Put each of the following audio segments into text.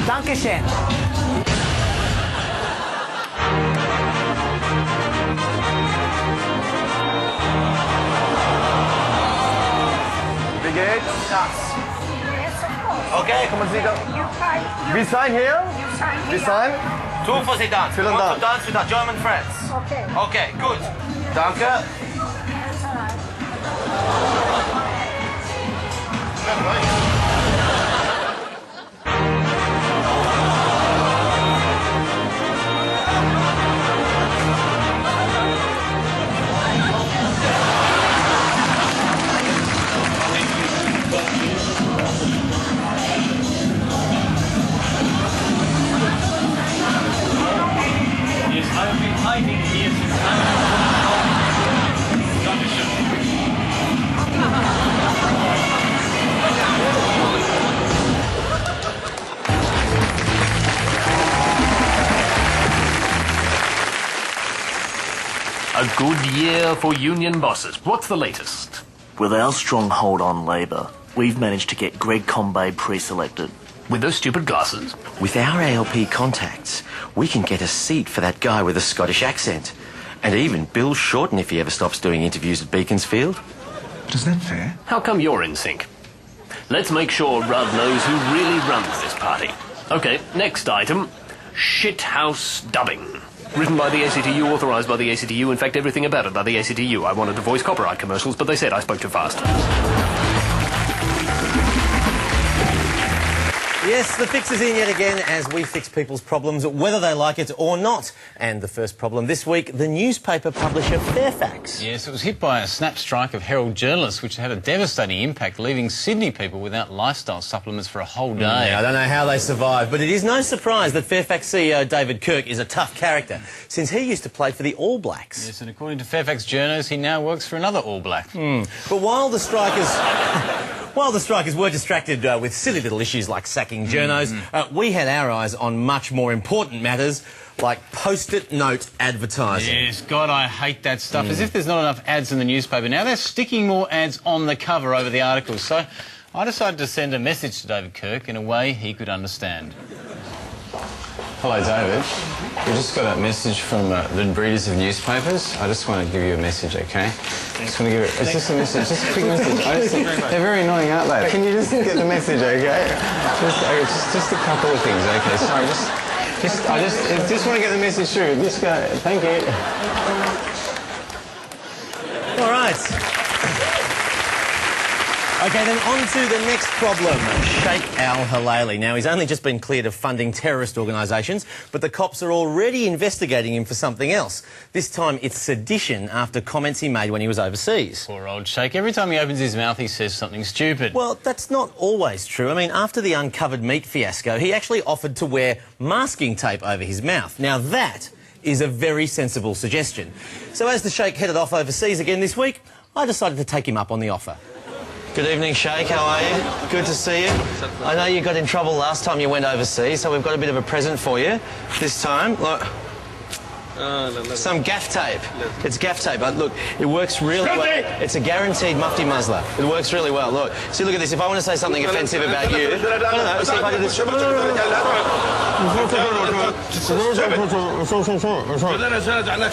Dankeschön. Wie geht's? Yes, of course. Okay, kommen Sie da. You We sign here? We sign? Two for the dance. Vielen We want Dank. to dance with our German friends. Okay. Okay, good. Danke. That's all right. Yes, I've been hiding here since 9 o'clock. A good year for union bosses. What's the latest? With our stronghold on Labour, we've managed to get Greg Combay pre-selected. With those stupid glasses? With our ALP contacts, we can get a seat for that guy with a Scottish accent. And even Bill Shorten if he ever stops doing interviews at Beaconsfield. But is that fair? How come you're in sync? Let's make sure Rudd knows who really runs this party. Okay, next item. Shithouse dubbing. Written by the ACTU, authorised by the ACTU, in fact everything about it by the ACTU. I wanted to voice copyright commercials, but they said I spoke too fast. Yes, the fix is in yet again as we fix people's problems, whether they like it or not. And the first problem this week, the newspaper publisher Fairfax. Yes, it was hit by a snap strike of Herald journalists, which had a devastating impact, leaving Sydney people without lifestyle supplements for a whole day. I don't know how they survived, but it is no surprise that Fairfax CEO David Kirk is a tough character, since he used to play for the All Blacks. Yes, and according to Fairfax journos, he now works for another All Black. But while the strikers... While the strikers were distracted with silly little issues like sacking journos, we had our eyes on much more important matters like post-it note advertising. Yes, God, I hate that stuff. As if there's not enough ads in the newspaper. Now they're sticking more ads on the cover over the articles. So I decided to send a message to David Kirk in a way he could understand. Hello, David. We just got a message from the breeders of newspapers. I just want to give you a message, okay? Just want to give it. It's just a message, just a quick message. I just think they're very annoying, aren't they? Can you just get the message, okay? Just a couple of things, okay? Sorry, I just want to get the message through. Just go. Thank you. All right. OK, then on to the next problem, Sheikh Al-Halali. Now, he's only just been cleared of funding terrorist organisations, but the cops are already investigating him for something else. This time it's sedition after comments he made when he was overseas. Poor old Sheikh. Every time he opens his mouth, he says something stupid. Well, that's not always true. I mean, after the uncovered meat fiasco, he actually offered to wear masking tape over his mouth. Now, that is a very sensible suggestion. So as the Sheikh headed off overseas again this week, I decided to take him up on the offer. Good evening, Sheikh. How are you? Good to see you. I know you got in trouble last time you went overseas, so we've got a bit of a present for you this time. Look. Some gaff tape. It's gaff tape, but look, it works really well. It's a guaranteed mufti muzzler. It works really well. Look, see, look at this. If I want to say something offensive about you... No, see if I do this...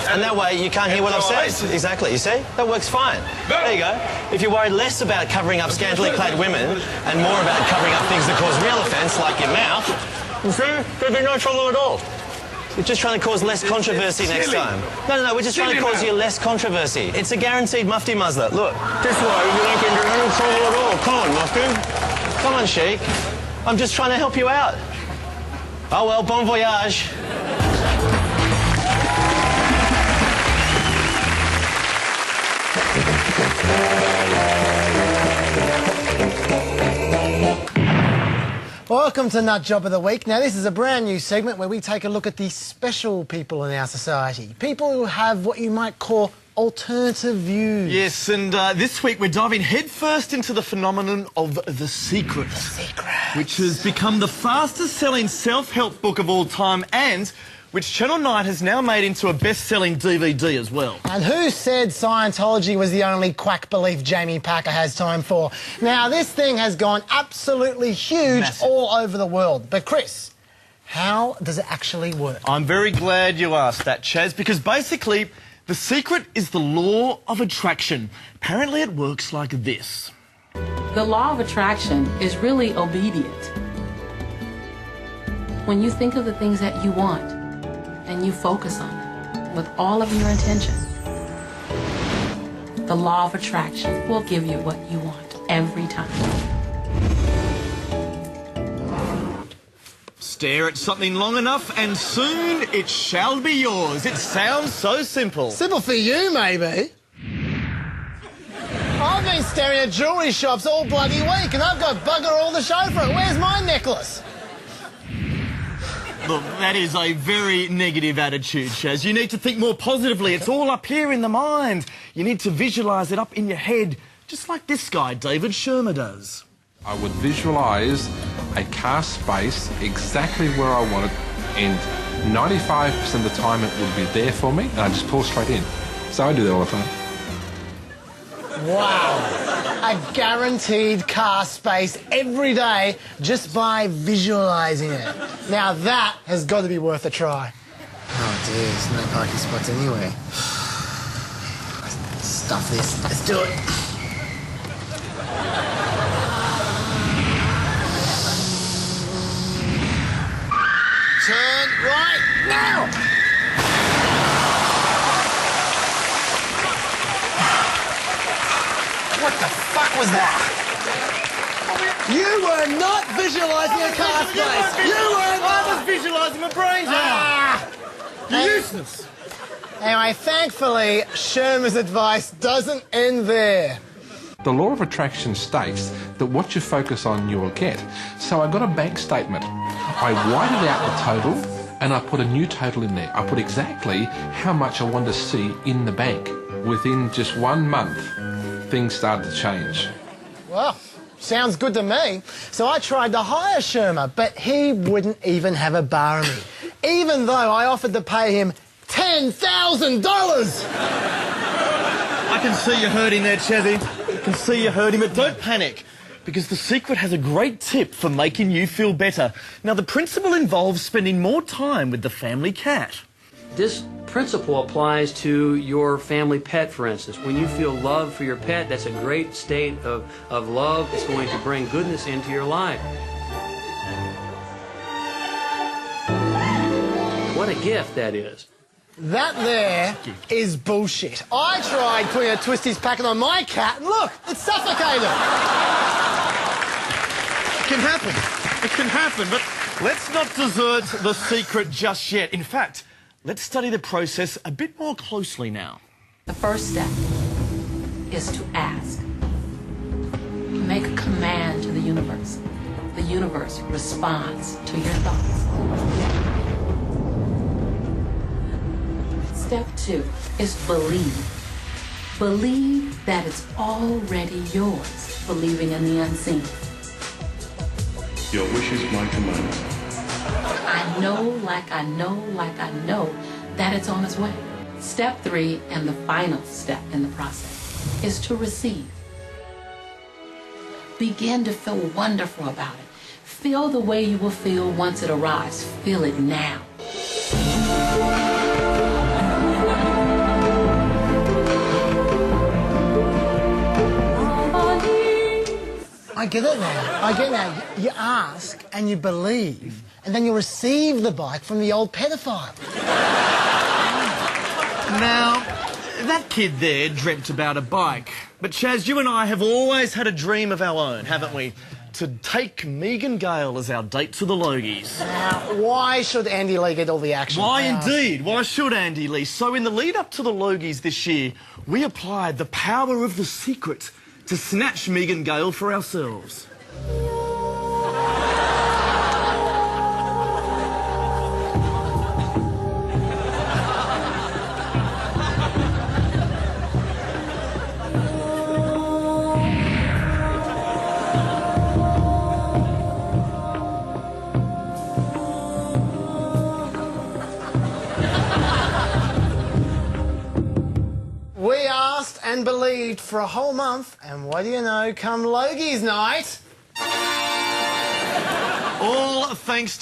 And that way you can't hear what I've said. Exactly, you see? That works fine. There you go. If you're worried less about covering up scantily clad women and more about covering up things that cause real offence, like your mouth, you see, there'd be no trouble at all. We're just trying to cause less controversy next time. No, we're just trying to cause you less controversy. It's a guaranteed mufti muzzler. Look, this way you're not going to get any trouble at all. Come on, mufti. Come on, Sheikh. I'm just trying to help you out. Oh, well, bon voyage. Welcome to Nut Job of the Week. Now, this is a brand new segment where we take a look at the special people in our society. People who have what you might call alternative views. Yes, and this week we're diving headfirst into the phenomenon of The Secret. The Secret. Which has become the fastest-selling self-help book of all time and which Channel 9 has now made into a best-selling DVD as well. And who said Scientology was the only quack belief Jamie Packer has time for? Now, this thing has gone absolutely huge all over the world. But, Chris, How does it actually work? I'm very glad you asked that, Chaz, because basically the secret is the law of attraction. Apparently it works like this. The law of attraction is really obedient. When you think of the things that you want and you focus on them with all of your intention, the law of attraction will give you what you want every time. Stare at something long enough and soon it shall be yours. It sounds so simple. Simple for you, maybe. I've been staring at jewellery shops all bloody week and I've got bugger all the show for it. Where's my necklace? Look, that is a very negative attitude, Chaz. You need to think more positively. It's all up here in the mind. You need to visualise it up in your head, just like this guy, David Shermer, does. I would visualise a car space exactly where I want it, and 95% of the time it would be there for me, and I just pull straight in. So I do that all the time. Wow. A guaranteed car space every day just by visualising it. Now that has got to be worth a try. Oh dear, there's no parking spots anywhere. Let's stuff this. Let's do it. Turn right now! What the fuck was that? You were not visualising a car space! You were not! I was visualising my brains out! You're useless! Anyway, thankfully, Shermer's advice doesn't end there. The law of attraction states that what you focus on, you will get. So I got a bank statement. I whited out the total and I put a new total in there. I put exactly how much I wanted to see in the bank. Within just 1 month, things started to change. Well, sounds good to me. So I tried to hire Shermer, but he wouldn't even have a bar of me, even though I offered to pay him $10,000! I can see you hurting there, Chazzy. I can see you hurting, but don't panic, because The Secret has a great tip for making you feel better. Now, the principle involves spending more time with the family cat. This principle applies to your family pet, for instance. When you feel love for your pet, that's a great state of love. It's going to bring goodness into your life. What a gift that is. That there is bullshit. I tried putting a Twisties packet on my cat, and look, it's suffocated. It can happen. It can happen, but let's not desert The Secret just yet. In fact, let's study the process a bit more closely now. The first step is to ask. Make a command to the universe. The universe responds to your thoughts. Step 2 is believe. Believe that it's already yours, believing in the unseen. Your wish is my command. I know, like I know, like I know that it's on its way. Step 3, and the final step in the process, is to receive. Begin to feel wonderful about it. Feel the way you will feel once it arrives. Feel it now. I get it now. I get it now. You ask and you believe, and then you receive the bike from the old pedophile. Now, that kid there dreamt about a bike. But Chaz, you and I have always had a dream of our own, haven't we? To take Megan Gale as our date to the Logies. Now, why should Andy Lee get all the action? Why indeed? Why should Andy Lee? So in the lead up to the Logies this year, we applied the power of The Secret to snatch Megan Gale for ourselves. We asked and believed for a whole month, and what do you know, come Logies night... All thanks